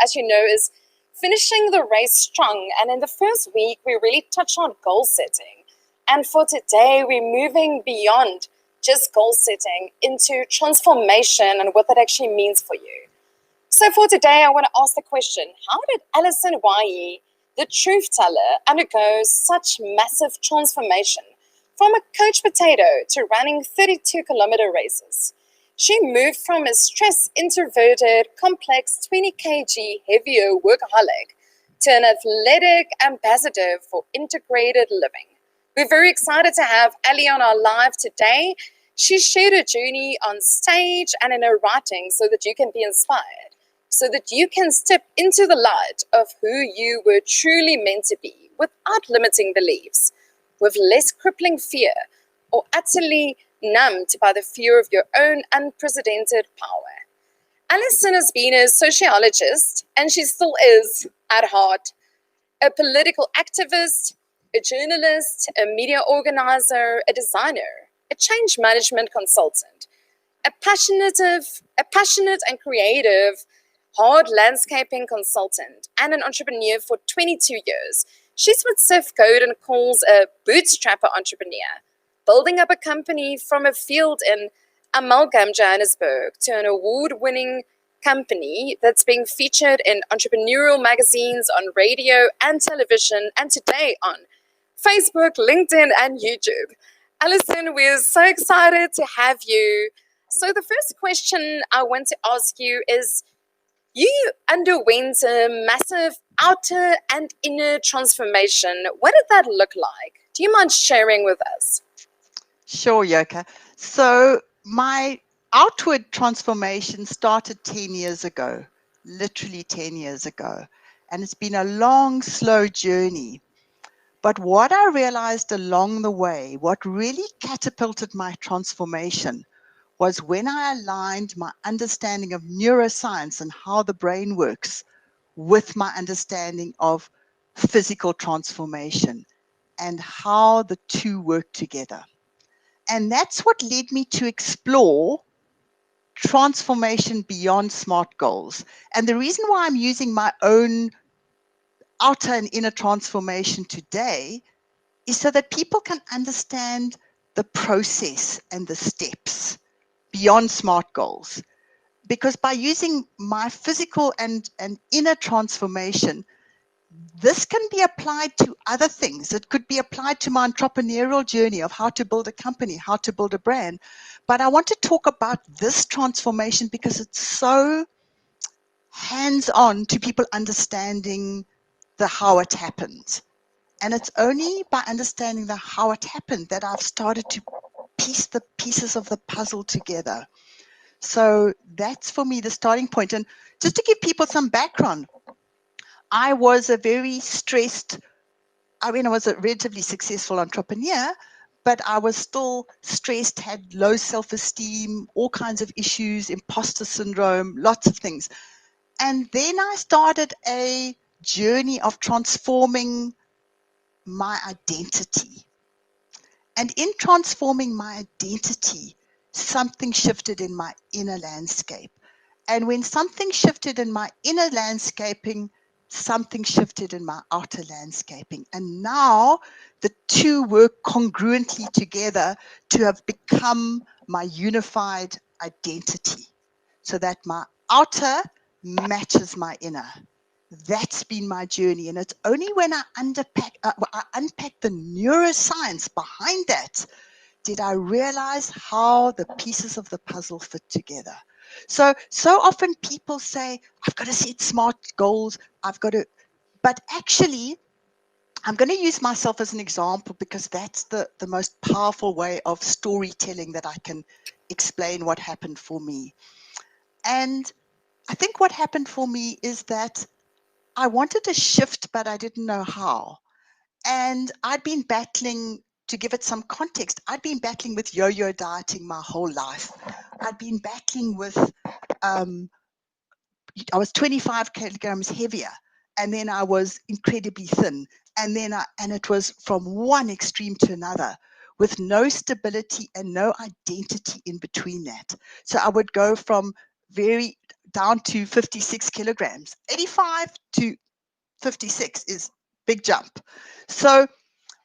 as you know, is finishing the race strong. And in the first week, we really touch on goal setting. And for today, we're moving beyond just goal setting into transformation and what that actually means for you. So for today, I want to ask the question, how did Alison Weihe, the truth teller, undergo such massive transformation from a couch potato to running 32-kilometer races? She moved from a stress-introverted, complex 20 kg heavier workaholic to an athletic ambassador for integrated living. We're very excited to have Ali on our live today. She shared her journey on stage and in her writing so that you can be inspired, so that you can step into the light of who you were truly meant to be without limiting beliefs, with less crippling fear or utterly numbed by the fear of your own unprecedented power. Alison has been a sociologist, and she still is, at heart, a political activist, a journalist, a media organizer, a designer, a change management consultant, a passionate and creative hard landscaping consultant, and an entrepreneur for 22 years. She's what Seth Godin calls a bootstrapper entrepreneur, building up a company from a field in Amalgam, Johannesburg, to an award-winning company that's being featured in entrepreneurial magazines, on radio and television, and today on Facebook, LinkedIn, and YouTube. Alison, we're so excited to have you. So the first question I want to ask you is, you underwent a massive outer and inner transformation. What did that look like? Do you mind sharing with us? Sure, Yoka. So my outward transformation started 10 years ago, literally 10 years ago. And it's been a long, slow journey. But what I realized along the way, what really catapulted my transformation, was when I aligned my understanding of neuroscience and how the brain works with my understanding of physical transformation and how the two work together. And that's what led me to explore transformation beyond SMART goals. And the reason why I'm using my own outer and inner transformation today is so that people can understand the process and the steps beyond SMART goals. Because by using my physical and inner transformation, this can be applied to other things. It could be applied to my entrepreneurial journey of how to build a company, how to build a brand. But I want to talk about this transformation because it's so hands-on to people understanding the how it happened. And it's only by understanding the how it happened that I've started to piece the pieces of the puzzle together. So that's for me the starting point. And just to give people some background, I was a very stressed, I was a relatively successful entrepreneur, but I was still stressed, had low self-esteem, all kinds of issues, imposter syndrome, lots of things. And then I started a journey of transforming my identity. And in transforming my identity, something shifted in my inner landscape. And when something shifted in my inner landscaping, something shifted in my outer landscaping. And now the two work congruently together to have become my unified identity, so that my outer matches my inner. That's been my journey. And it's only when I unpack the neuroscience behind that did I realize how the pieces of the puzzle fit together. So often people say, I've got to set SMART goals, but actually, I'm going to use myself as an example because that's the most powerful way of storytelling that I can explain what happened for me. And I think what happened for me is that I wanted to shift, but I didn't know how. And I'd been battling, to give it some context, I'd been battling with yo-yo dieting my whole life. I'd been battling with, I was 25 kilograms heavier, and then I was incredibly thin. And it was from one extreme to another, with no stability and no identity in between that. So I would go from very down to 56 kilograms. 85 to 56 is big jump. So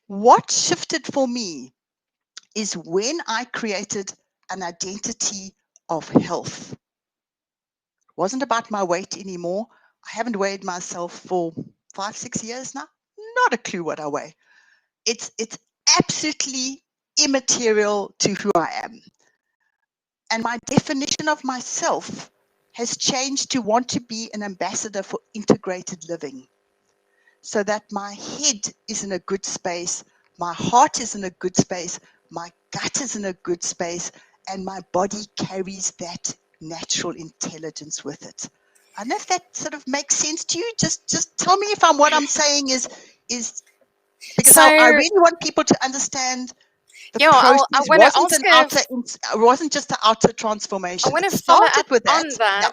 what shifted for me is when I created an identity of health. It wasn't about my weight anymore. I haven't weighed myself for 5-6 years now. Not a clue what I weigh. It's absolutely immaterial to who I am. And my definition of myself has changed to want to be an ambassador for integrated living, so that my head is in a good space, my heart is in a good space, my gut is in a good space, and my body carries that natural intelligence with it. I don't know if that sort of makes sense to you. Just tell me if what I'm saying is because So I really want people to understand the yeah, I process want to ask if wasn't just an outer I transformation. want It to follow started up with that. on that.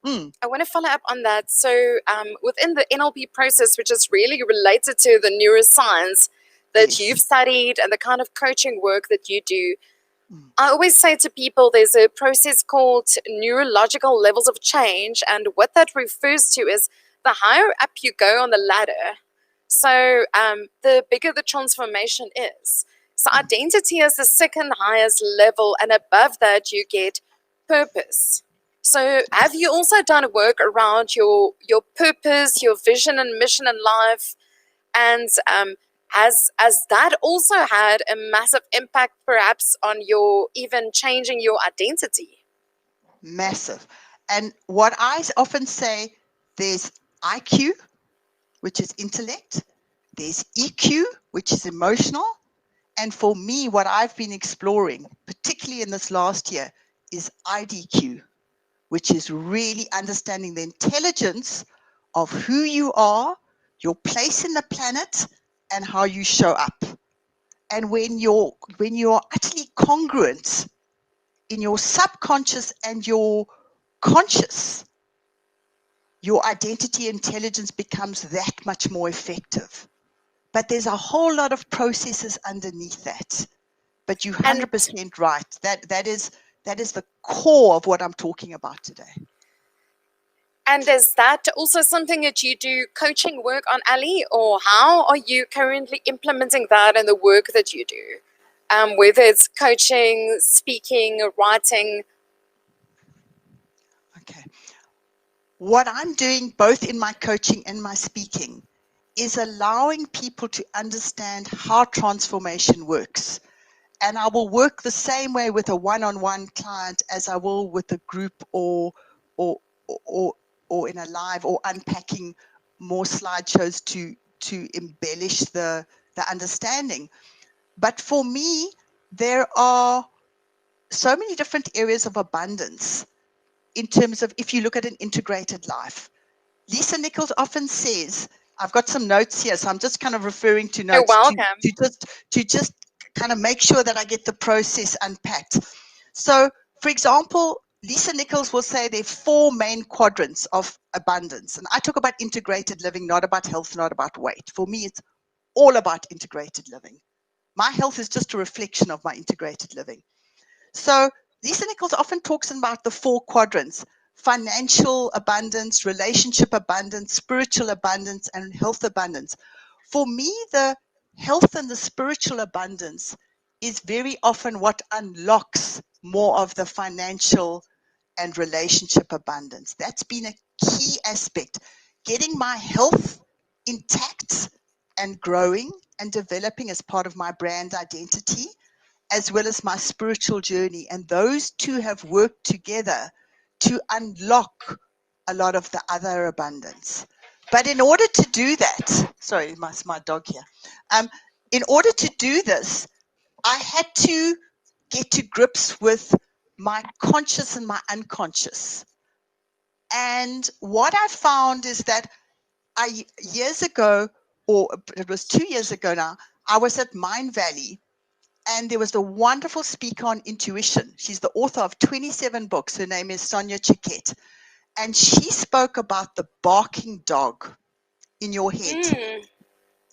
Yeah. Mm, I want to follow up on that. So, within the NLP process, which is really related to the neuroscience that yes. you've studied and the kind of coaching work that you do, Mm, I always say to people there's a process called neurological levels of change. And what that refers to is the higher up you go on the ladder, so the bigger the transformation is. So, mm. identity is the second highest level, and above that, you get purpose. So, have you also done work around your purpose, your vision and mission in life, and has that also had a massive impact, perhaps, on your even changing your identity? Massive. And what I often say, there's IQ, which is intellect, there's EQ, which is emotional. And for me, what I've been exploring, particularly in this last year, is IDQ, which is really understanding the intelligence of who you are, your place in the planet, and how you show up. And when you're utterly congruent in your subconscious and your conscious, your identity intelligence becomes that much more effective. But there's a whole lot of processes underneath that. But you're And 100% right. That is the core of what I'm talking about today. And is that also something that you do coaching work on, Ali, or how are you currently implementing that in the work that you do? Whether it's coaching, speaking, writing. Okay. What I'm doing both in my coaching and my speaking is allowing people to understand how transformation works. And I will work the same way with a one-on-one client as I will with a group or or or in a live, or unpacking more slideshows to embellish the understanding. But for me, there are so many different areas of abundance in terms of if you look at an integrated life. Lisa Nichols often says, I've got some notes here, so I'm just kind of referring to You're notes welcome. to just kind of make sure that I get the process unpacked. So, for example, Lisa Nichols will say there are 4 main quadrants of abundance. And I talk about integrated living, not about health, not about weight. For me, it's all about integrated living. My health is just a reflection of my integrated living. So Lisa Nichols often talks about the 4 quadrants: financial abundance, relationship abundance, spiritual abundance, and health abundance. For me, the health and the spiritual abundance is very often what unlocks more of the financial and relationship abundance. That's been a key aspect. Getting my health intact and growing and developing as part of my brand identity, as well as my spiritual journey. And those two have worked together to unlock a lot of the other abundance. But in order to do that, sorry, my dog here. In order to do this, I had to get to grips with my conscious and my unconscious. And what I found is that years ago, or it was 2 years ago now, I was at Mind Valley, and there was a wonderful speaker on intuition. She's the author of 27 books. Her name is Sonia Chiquette. And she spoke about the barking dog in your head Mm.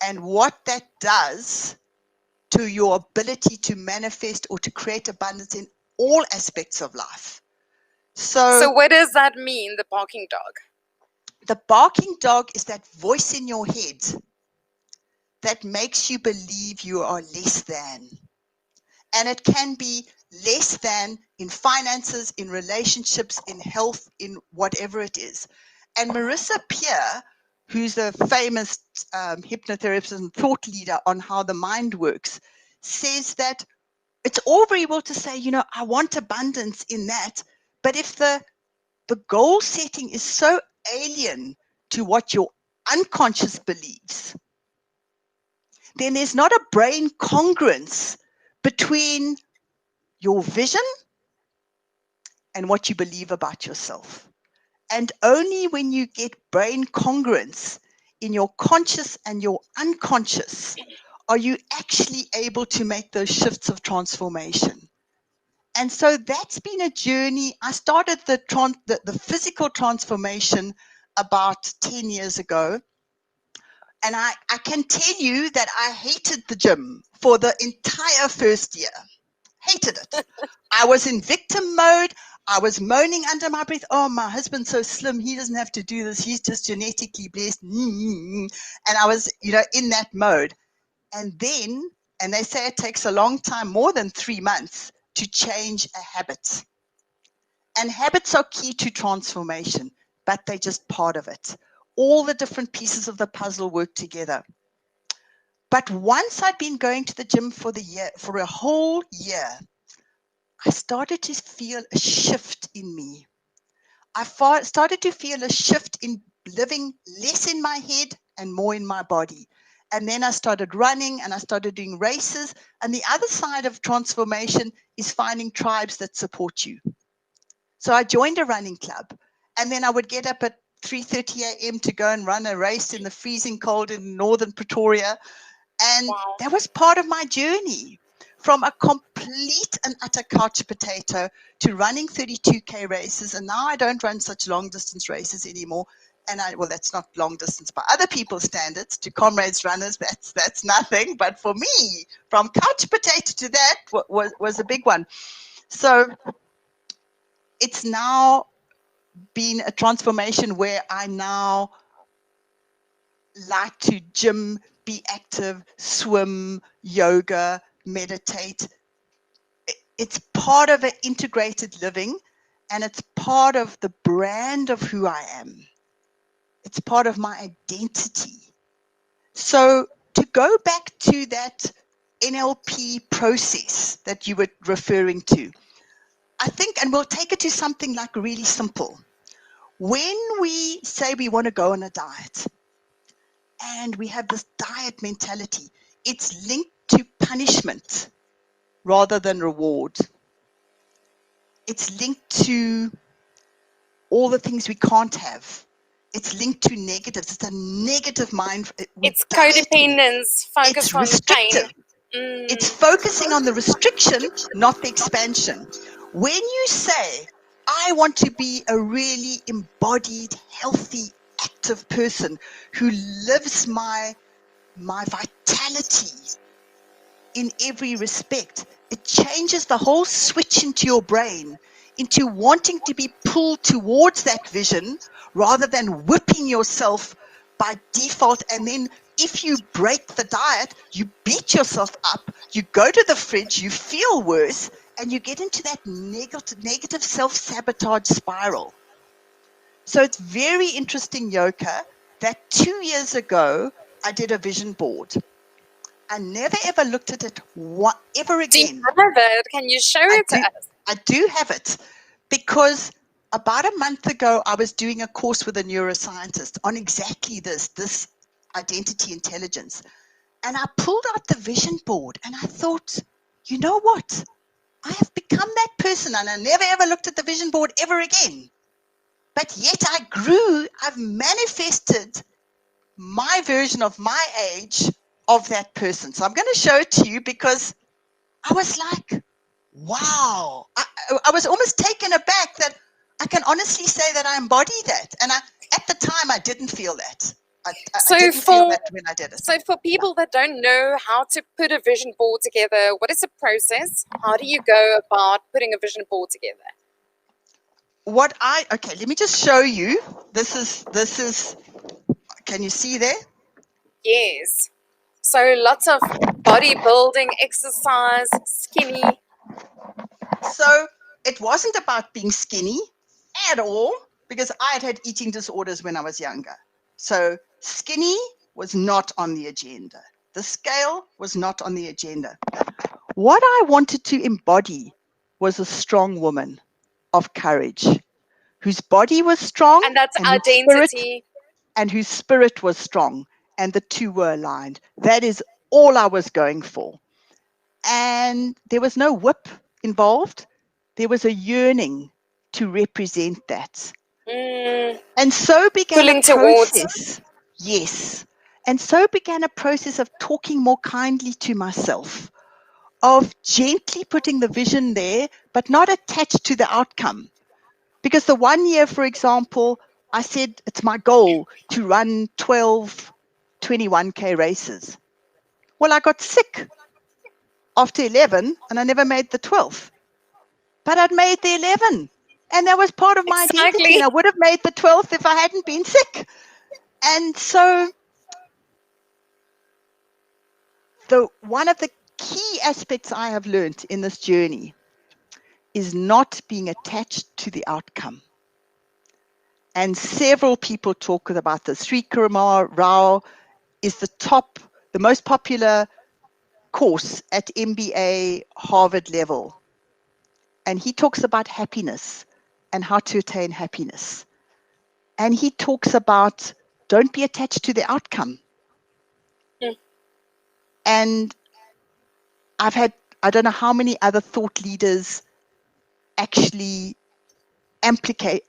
and what that does to your ability to manifest or to create abundance in all aspects of life. So what does that mean, the barking dog? the barking dog is that voice in your head that makes you believe you are less than. And it can be less than in finances, in relationships, in health, in whatever it is. And Marissa Peer, who's a famous hypnotherapist and thought leader on how the mind works, says that it's all very well to say, you know, I want abundance in that, but if the goal setting is so alien to what your unconscious believes, then there's not a brain congruence between your vision and what you believe about yourself. And only when you get brain congruence in your conscious and your unconscious are you actually able to make those shifts of transformation. And so that's been a journey. I started the physical transformation about 10 years ago. And I can tell you that I hated the gym for the entire first year. Hated it. I was in victim mode. I was moaning under my breath. Oh, my husband's so slim. He doesn't have to do this. He's just genetically blessed. And I was, you know, in that mode. And then, and they say it takes a long time, more than 3 months, to change a habit. And habits are key to transformation, but they're just part of it. All the different pieces of the puzzle work together. But once I'd been going to the gym for a whole year, I started to feel a shift in me. I started to feel a shift in living less in my head and more in my body. And then I started running and I started doing races. And the other side of transformation is finding tribes that support you. So I joined a running club, and then I would get up at 3:30 a.m. to go and run a race in the freezing cold in northern Pretoria. And Wow. that was part of my journey, from a complete and utter couch potato to running 32K races. And now I don't run such long distance races anymore. And well, that's not long distance by other people's standards. To comrades runners, that's nothing. But for me, from couch potato to that was a big one. So it's now been a transformation where I now like to gym, be active, swim, yoga, meditate. It's part of an integrated living, and it's part of the brand of who I am. It's part of my identity. So to go back to that NLP process that you were referring to, I think, and we'll take it to something like really simple. When we say we want to go on a diet, and we have this diet mentality, it's linked to punishment rather than reward. It's linked to all the things we can't have. It's linked to negatives. It's a negative mind. It's codependence, focused It's on the pain. restrictive. It's focusing on the restriction, not the expansion. When you say, I want to be a really embodied, healthy, active person who lives my vitality in every respect, it changes the whole switch into your brain into wanting to be pulled towards that vision rather than whipping yourself by default. And then if you break the diet, you beat yourself up, you go to the fridge, you feel worse, and you get into that negative self-sabotage spiral. So it's very interesting, Yoka, that 2 years ago, I did a vision board. I never ever looked at it ever again. Do you have it? Can you show it to us? I do have it, because about a month ago, I was doing a course with a neuroscientist on exactly this identity intelligence. And I pulled out the vision board and I thought, you know what? I have become that person, and I never ever looked at the vision board ever again. But yet I grew, I've manifested my version of my age of that person. So I'm going to show it to you, because I was like, wow. I was almost taken aback that I can honestly say that I embody that. And at the time, I didn't feel that. I didn't feel that when I did it. So for people that don't know how to put a vision board together, what is the process? How do you go about putting a vision board together? okay, let me just show you. This is, can you see there? Yes. So lots of bodybuilding, exercise, skinny. So it wasn't about being skinny at all, because I had eating disorders when I was younger. So skinny was not on the agenda. The scale was not on the agenda. What I wanted to embody was a strong woman of courage, whose body was strong And that's and identity. whose spirit was strong, and the two were aligned. That is all I was going for. And there was no whip involved. There was a yearning to represent that. Mm, And so began a pulling towards. process. Yes. And so began a process of talking more kindly to myself, of gently putting the vision there, but not attached to the outcome. Because the 1 year, for example, I said it's my goal to run 12 21K races. Well, I got sick after 11 and I never made the 12th. But I'd made the 11. And that was part of my identity. Exactly. And I would have made the 12th if I hadn't been sick. And so one of the key aspects I have learned in this journey is not being attached to the outcome. And several people talk about this. Sri Kumar Rao is the most popular course at MBA Harvard level. And he talks about happiness and how to attain happiness. And he talks about don't be attached to the outcome. Mm. And I've had, I don't know how many other thought leaders actually amplify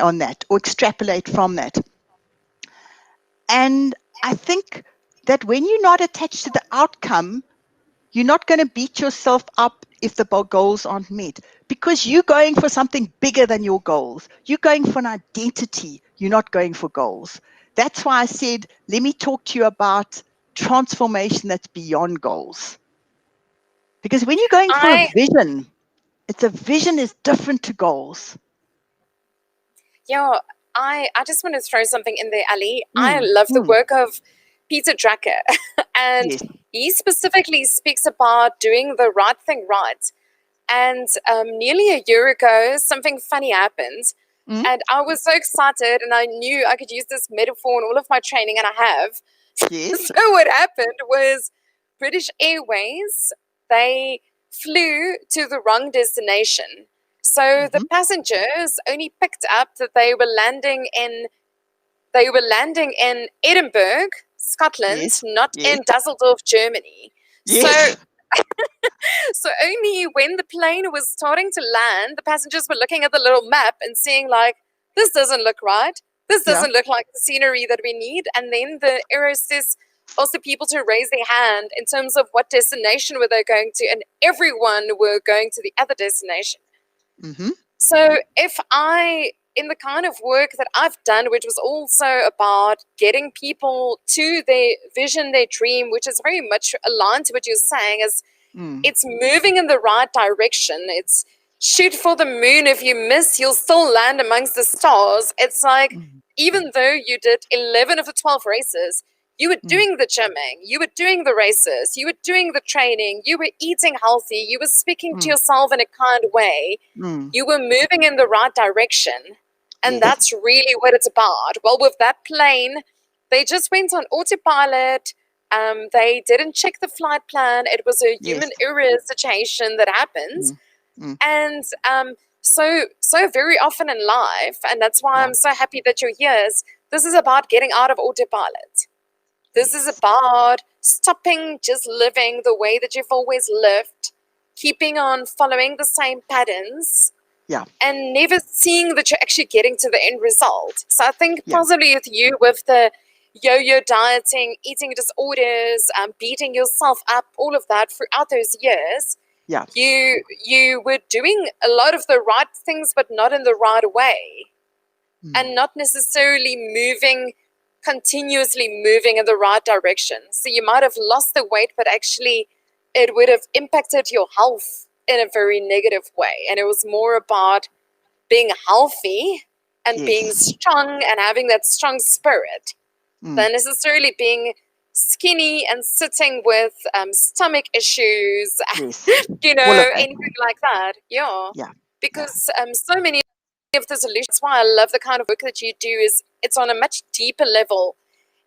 on that or extrapolate from that. And I think that when you're not attached to the outcome, you're not going to beat yourself up if the goals aren't met, because you're going for something bigger than your goals. You're going for an identity. You're not going for goals. That's why I said, let me talk to you about transformation that's beyond goals. Because when you're going for a vision, a vision is different to goals. Yeah, I just want to throw something in there, Ali. I love the work of Peter Drucker, and Yes. he specifically speaks about doing the right thing right. And nearly a year ago, something funny happened. And I was so excited, and I knew I could use this metaphor in all of my training, and I have. Yes. So what happened was British Airways, they flew to the wrong destination. So the passengers only picked up that they were landing in Edinburgh, Scotland, Yes. not Yes. in Dusseldorf, Germany. Yes. So only when the plane was starting to land, the passengers were looking at the little map and seeing like, this doesn't look right. This doesn't look like the scenery that we need. And then the air hostess asked the people to raise their hand in terms of what destination were they going to, and everyone were going to the other destination. So in the kind of work that I've done, which was also about getting people to their vision, their dream, which is very much aligned to what you're saying, is it's moving in the right direction. It's shoot for the moon. If you miss, you'll still land amongst the stars. It's like, even though you did 11 of the 12 races, you were doing the gymming, you were doing the races, you were doing the training, you were eating healthy, you were speaking to yourself in a kind way, you were moving in the right direction. And that's really what it's about. Well, with that plane, they just went on autopilot. They didn't check the flight plan. It was a human error situation that happens. And so very often in life, and that's why I'm so happy that you're here, is this is about getting out of autopilot. This is about stopping just living the way that you've always lived, keeping on following the same patterns, and never seeing that you're actually getting to the end result. So I think possibly with you, with the yo-yo dieting, eating disorders, beating yourself up, all of that throughout those years, you were doing a lot of the right things, but not in the right way, and not necessarily continuously moving in the right direction. So you might have lost the weight, but actually it would have impacted your health in a very negative way. And it was more about being healthy and being Yes. strong and having that strong spirit Mm. than necessarily being skinny and sitting with stomach issues, Yes. you All know, of that. anything like that. Yeah. Yeah. Yeah. Because so many of the solutions, that's why I love the kind of work that you do, is it's on a much deeper level.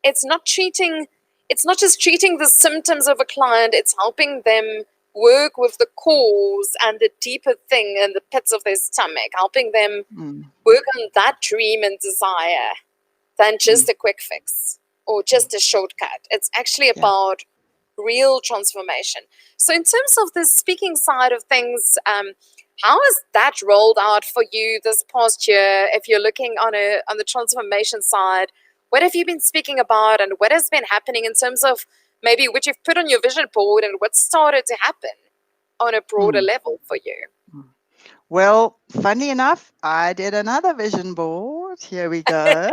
It's not just treating the symptoms of a client, it's helping them work with the cause and the deeper thing in the pits of their stomach, helping them Mm. work on that dream and desire than just Mm. a quick fix or just a shortcut. It's actually Yeah. about real transformation. So, in terms of the speaking side of things, how has that rolled out for you this past year? If you're looking on the transformation side, what have you been speaking about, and what has been happening in terms of maybe what you've put on your vision board and what started to happen on a broader Mm. level for you? Mm. Well, funny enough, I did another vision board. Here we go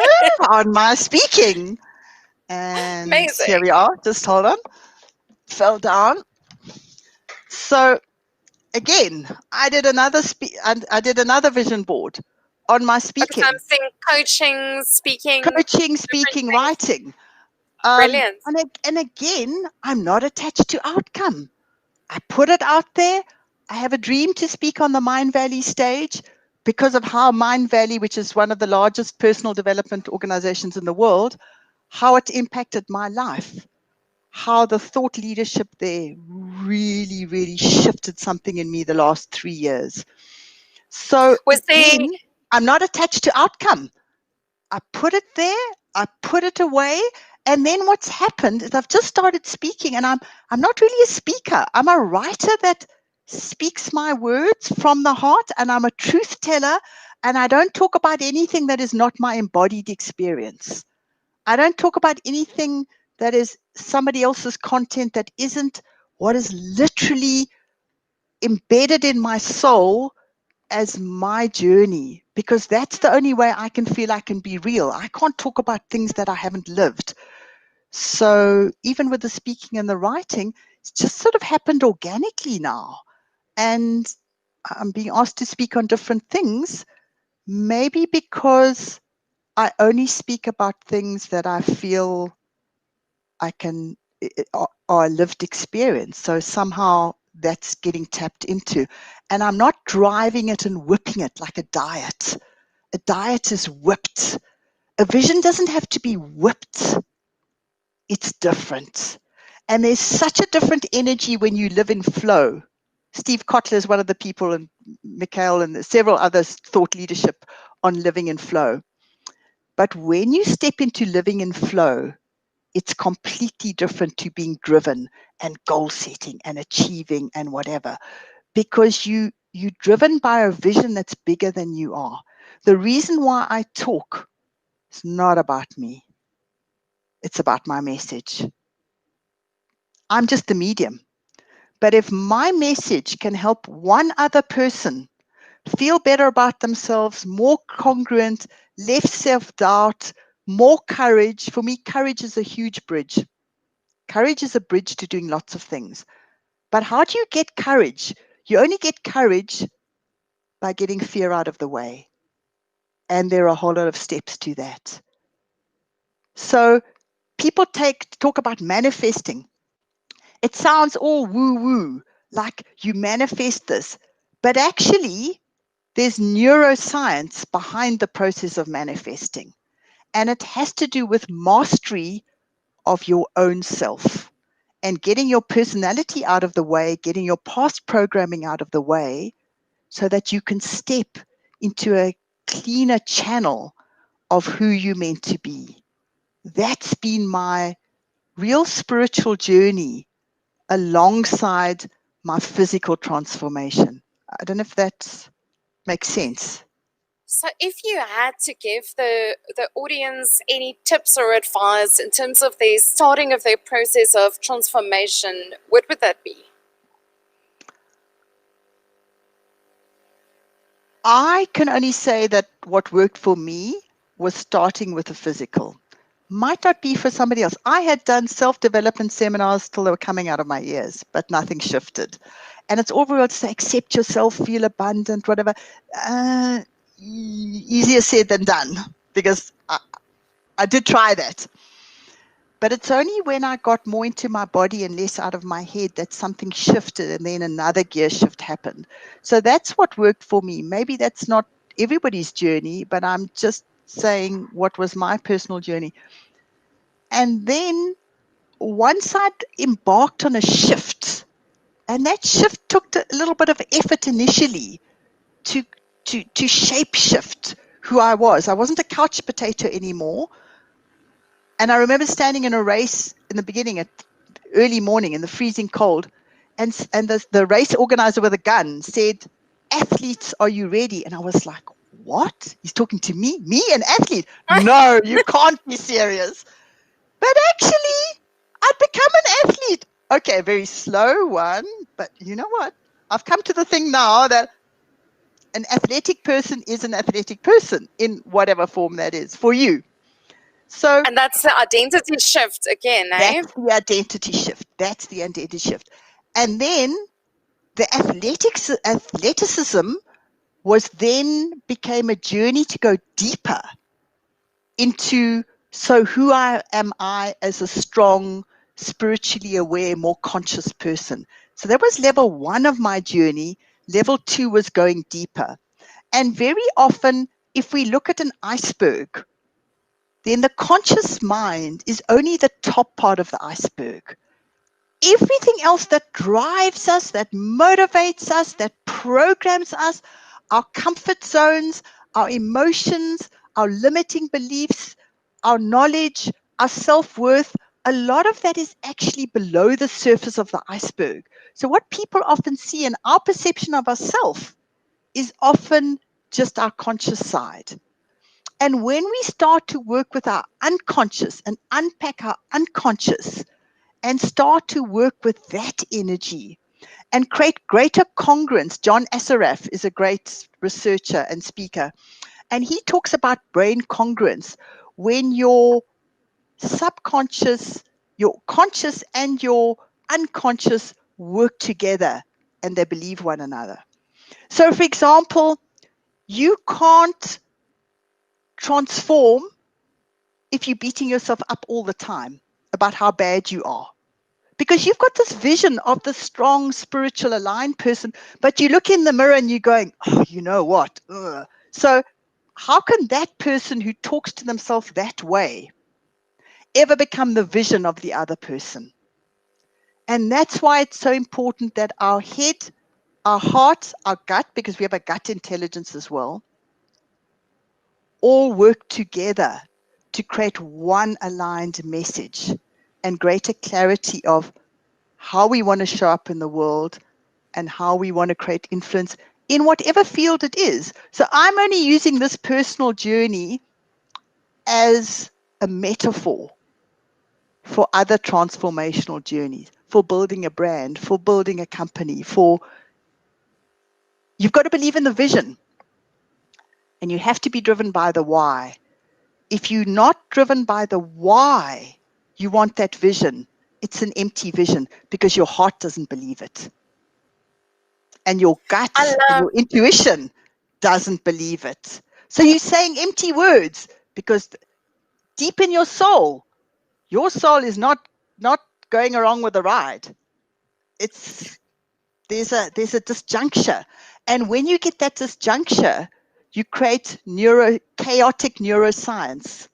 on my speaking. And here Amazing. we are. Just hold on. Fell down. So again, I did another vision board on my Okay, so I'm speaking, seeing coaching, speaking, coaching, different speaking, things. writing. Brilliant. And again, I'm not attached to outcome. I put it out there. I have a dream to speak on the Mind Valley stage because of how Mind Valley, which is one of the largest personal development organizations in the world, how it impacted my life, how the thought leadership there really, really shifted something in me the last 3 years. So Was there again, I'm not attached to outcome. I put it there, I put it away, and then what's happened is I've just started speaking, and I'm not really a speaker. I'm a writer that speaks my words from the heart, and I'm a truth teller, and I don't talk about anything that is not my embodied experience. I don't talk about anything that is somebody else's content that isn't what is literally embedded in my soul as my journey, because that's the only way I can feel I can be real. I can't talk about things that I haven't lived. So even with the speaking and the writing, it's just sort of happened organically now. And I'm being asked to speak on different things, maybe because I only speak about things that I feel I can are a lived experience. So somehow that's getting tapped into. And I'm not driving it and whipping it like a diet. A diet is whipped. A vision doesn't have to be whipped. It's different. And there's such a different energy when you live in flow. Steve Kotler is one of the people, and Mikhail and several others thought leadership on living in flow. But when you step into living in flow, it's completely different to being driven and goal setting and achieving and whatever, because you're driven by a vision that's bigger than you are. The reason why I talk is not about me. It's about my message. I'm just the medium. But if my message can help one other person feel better about themselves, more congruent, less self-doubt, more courage. For me, courage is a huge bridge. Courage is a bridge to doing lots of things. But how do you get courage? You only get courage by getting fear out of the way. And there are a whole lot of steps to that. So people talk about manifesting. It sounds all woo-woo, like you manifest this. But actually, there's neuroscience behind the process of manifesting. And it has to do with mastery of your own self and getting your personality out of the way, getting your past programming out of the way, so that you can step into a cleaner channel of who you're meant to be. That's been my real spiritual journey alongside my physical transformation. I don't know if that makes sense. So, if you had to give the audience any tips or advice in terms of the starting of their process of transformation, what would that be? I can only say that what worked for me was starting with the physical. Might not be for somebody else. I had done self-development seminars till they were coming out of my ears, but nothing shifted. And it's all very well to say, accept yourself, feel abundant, whatever. easier said than done, because I did try that. But it's only when I got more into my body and less out of my head that something shifted, and then another gear shift happened. So that's what worked for me. Maybe that's not everybody's journey, but I'm just saying what was my personal journey. And then once I'd embarked on a shift, and that shift took a little bit of effort initially to shape shift who I was. I wasn't a couch potato anymore. And I remember standing in a race in the beginning at early morning in the freezing cold, and the race organizer with a gun said, "Athletes, are you ready?" And I was like, "What? He's talking to me? Me, an athlete? No, you can't be serious." But actually, I'd become an athlete. Okay, a very slow one, but you know what? I've come to the thing now that an athletic person is an athletic person in whatever form that is for you. So And that's the identity shift again, eh? that's the identity shift. That's the identity shift. And then the athleticism was then became a journey to go deeper into, so who am I as a strong, spiritually aware, more conscious person. So that was level 1 of my journey. Level 2 was going deeper. And very often, if we look at an iceberg, then the conscious mind is only the top part of the iceberg. Everything else that drives us, that motivates us, that programs us, our comfort zones, our emotions, our limiting beliefs, our knowledge, our self-worth, a lot of that is actually below the surface of the iceberg. So what people often see in our perception of ourselves is often just our conscious side. And when we start to work with our unconscious and unpack our unconscious and start to work with that energy and create greater congruence. John Assaraf is a great researcher and speaker, and he talks about brain congruence, when your subconscious, your conscious and your unconscious work together and they believe one another. So for example, you can't transform if you're beating yourself up all the time about how bad you are. Because you've got this vision of the strong, spiritual, aligned person, but you look in the mirror and you're going, "Oh, you know what? Ugh." So how can that person who talks to themselves that way ever become the vision of the other person? And that's why it's so important that our head, our heart, our gut, because we have a gut intelligence as well, all work together to create one aligned message and greater clarity of how we want to show up in the world and how we want to create influence in whatever field it is. So I'm only using this personal journey as a metaphor for other transformational journeys, for building a brand, for building a company, for you've got to believe in the vision and you have to be driven by the why. If you're not driven by the why you want that vision, it's an empty vision because your heart doesn't believe it. And your I gut and love your intuition doesn't believe it. So you're saying empty words because deep in your soul is not going along with the ride. It's there's a disjuncture. And when you get that disjuncture, you create chaotic neuroscience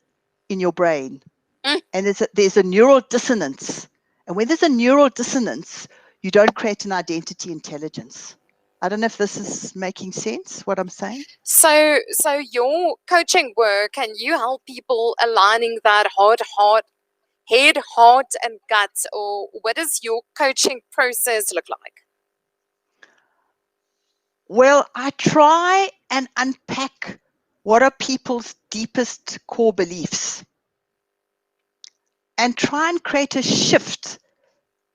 in your brain. Mm. And there's a neural dissonance. And when there's a neural dissonance, you don't create an identity intelligence. I don't know if this is making sense, what I'm saying. so your coaching work, can you help people aligning that head, heart, and gut, or what does your coaching process look like? Well, I try and unpack what are people's deepest core beliefs and try and create a shift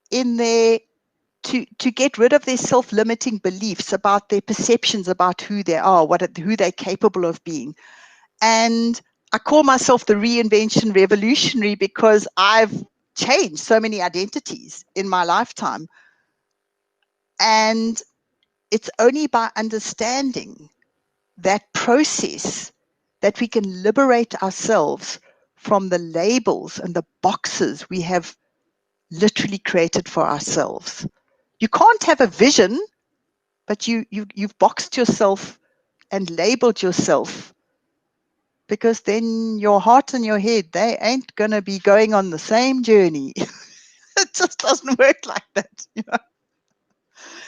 in their to get rid of their self-limiting beliefs about their perceptions about who they are, who they're capable of being. And I call myself the reinvention revolutionary because I've changed so many identities in my lifetime. And it's only by understanding that process, that we can liberate ourselves from the labels and the boxes we have literally created for ourselves. You can't have a vision, but you've boxed yourself and labeled yourself, because then your heart and your head, they ain't going to be going on the same journey. It just doesn't work like that.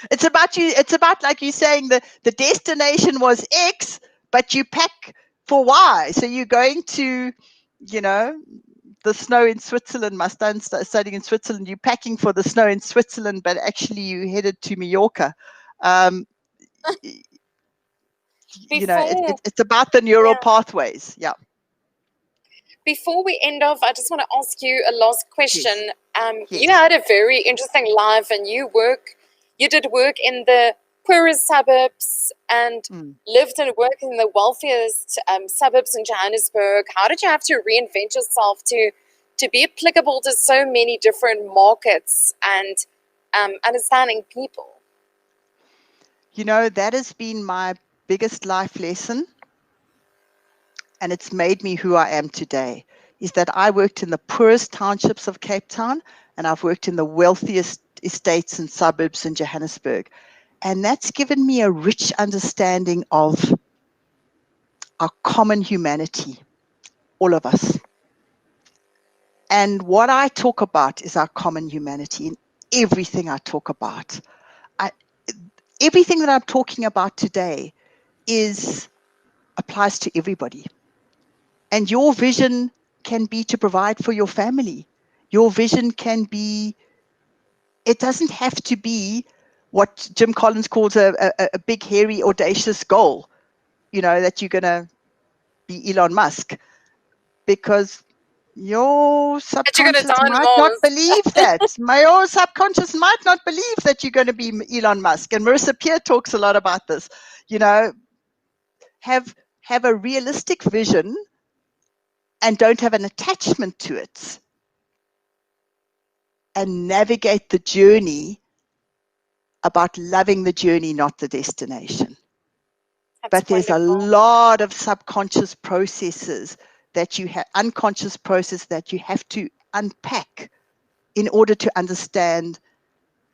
It's about you. It's about, like you saying, the destination was X, but you pack for Y. So you're going to, you know, the snow in Switzerland. My son's studying in Switzerland. You're packing for the snow in Switzerland, but actually you headed to Mallorca. Um, Before, it's about the neural yeah, pathways. Yeah. before we end off, I just want to ask you a last Yes. question. You Yes. had a very interesting life, and you did work in the poorest suburbs and Mm. lived and worked in the wealthiest suburbs in Johannesburg. How did you have to reinvent yourself to be applicable to so many different markets and understanding people? That has been my biggest life lesson, and it's made me who I am today, is that I worked in the poorest townships of Cape Town, and I've worked in the wealthiest estates and suburbs in Johannesburg. And that's given me a rich understanding of our common humanity, all of us. And what I talk about is our common humanity in everything I talk about. I, everything that I'm talking about today applies to everybody. And your vision can be to provide for your family. Your vision can be, it doesn't have to be what Jim Collins calls a big, hairy, audacious goal, that you're going to be Elon Musk, because your That you're going to subconscious die on might not Mars. believe that. Your subconscious might not believe that you're going to be Elon Musk. And Marissa Peer talks a lot about this. Have a realistic vision and don't have an attachment to it, and navigate the journey about loving the journey, not the destination. That's But there's a wonderful. lot of subconscious processes that you have, unconscious process that you have to unpack in order to understand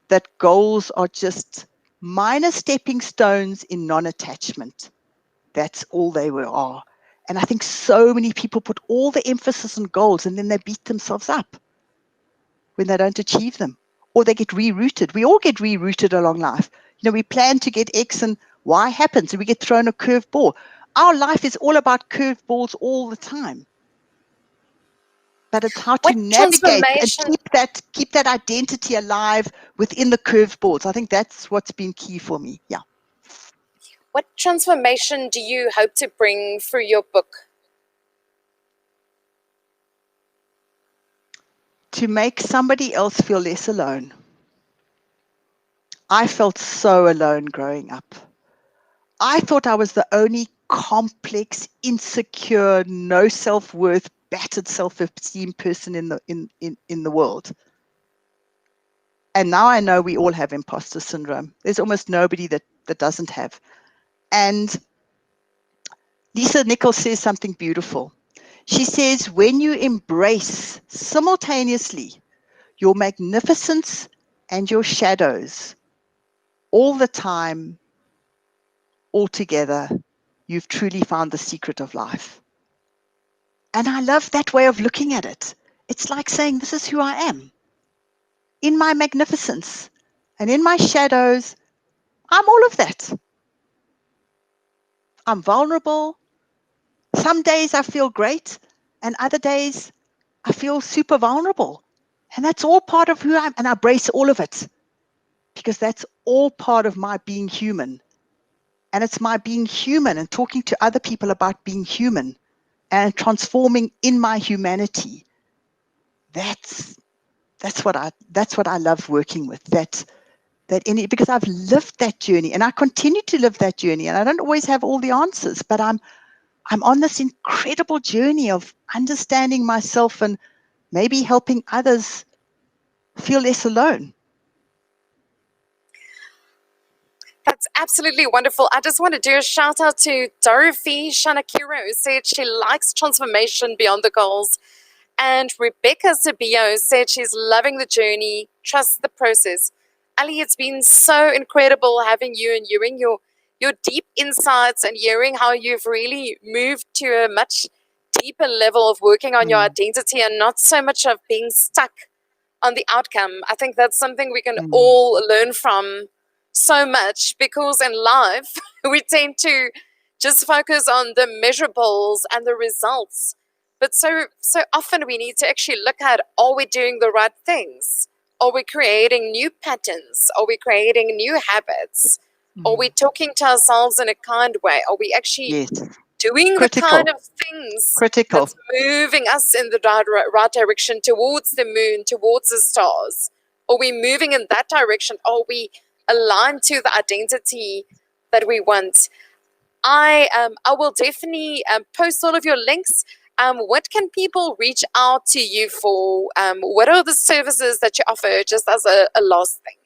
that goals are just minor stepping stones in non-attachment. That's all they are. And I think so many people put all the emphasis on goals, and then they beat themselves up when they don't achieve them, or they get rerouted. We all get rerouted along life. We plan to get X and Y happens, and we get thrown a curved ball. Our life is all about curved balls all the time. But it's how to What navigate and transformation keep that identity alive within the curved balls. I think that's what's been key for me. Yeah. What transformation do you hope to bring through your book? To make somebody else feel less alone. I felt so alone growing up. I thought I was the only complex, insecure, no self-worth, battered self-esteem person in the world. And now I know we all have imposter syndrome. There's almost nobody that doesn't have. And Lisa Nichols says something beautiful. She says, when you embrace simultaneously your magnificence and your shadows all the time, all together, you've truly found the secret of life. And I love that way of looking at it. It's like saying, this is who I am. In my magnificence and in my shadows, I'm all of that. I'm vulnerable. Some days I feel great, and other days I feel super vulnerable. And that's all part of who I am. And I embrace all of it, because that's all part of my being human. And it's my being human and talking to other people about being human and transforming in my humanity. That's what I love working with. Because I've lived that journey, and I continue to live that journey, and I don't always have all the answers, but I'm on this incredible journey of understanding myself and maybe helping others feel less alone. That's absolutely wonderful. I just want to do a shout out to Dorothy Shanakiro, who said she likes transformation beyond the goals. And Rebecca Sabio said she's loving the journey, trust the process. Ali, it's been so incredible having you and hearing your deep insights and hearing how you've really moved to a much deeper level of working on your identity and not so much of being stuck on the outcome. I think that's something we can all learn from so much, because in life we tend to just focus on the measurables and the results. But so often we need to actually look at, are we doing the right things? Are we creating new patterns? Are we creating new habits? Are we talking to ourselves in a kind way? Are we actually Yes. doing the kind of things Critical. that's moving us in the right direction towards the moon, towards the stars? Are we moving in that direction? Are we aligned to the identity that we want? I will definitely post all of your links. What can people reach out to you for? What are the services that you offer, just as a last thing?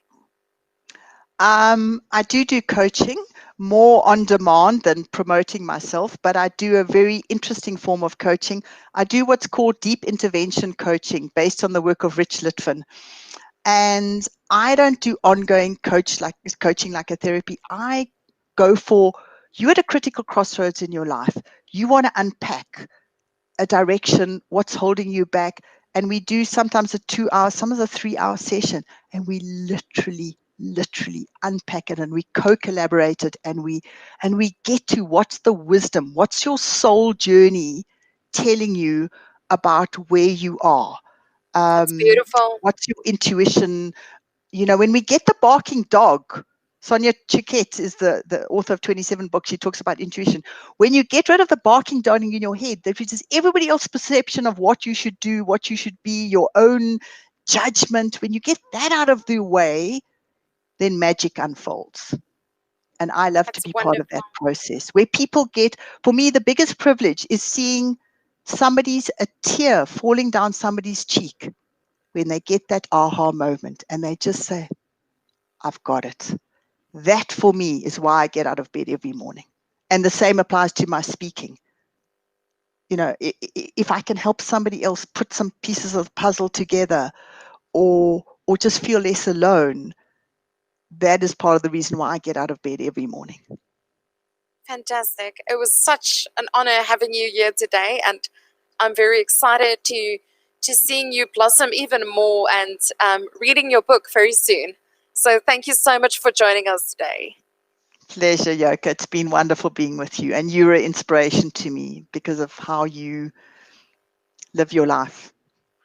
I do coaching, more on demand than promoting myself, but I do a very interesting form of coaching. I do what's called deep intervention coaching based on the work of Rich Litvin. And I don't do ongoing coaching like a therapy. I go for, you're at a critical crossroads in your life. You want to unpack a direction, what's holding you back. And we do sometimes a 2 hour, some of the 3 hour session, and we literally unpack it, and we co-collaborate it, and we get to what's the wisdom, what's your soul journey telling you about where you are. That's beautiful. What's your intuition? When we get the barking dog, Sonia Chiquette is the author of 27 books. She talks about intuition. When you get rid of the barking dog in your head, that is everybody else's perception of what you should do, what you should be, your own judgment. When you get that out of the way, then magic unfolds. And I love to be part of that process, where people get, for me, the biggest privilege is seeing a tear falling down somebody's cheek when they get that aha moment and they just say, I've got it. That for me is why I get out of bed every morning. And the same applies to my speaking. If I can help somebody else put some pieces of the puzzle together, or just feel less alone, that is part of the reason why I get out of bed every morning. Fantastic. It was such an honor having you here today, and I'm very excited to seeing you blossom even more and reading your book very soon. So thank you so much for joining us today. Pleasure, Yoka. It's been wonderful being with you, and you're an inspiration to me because of how you live your life.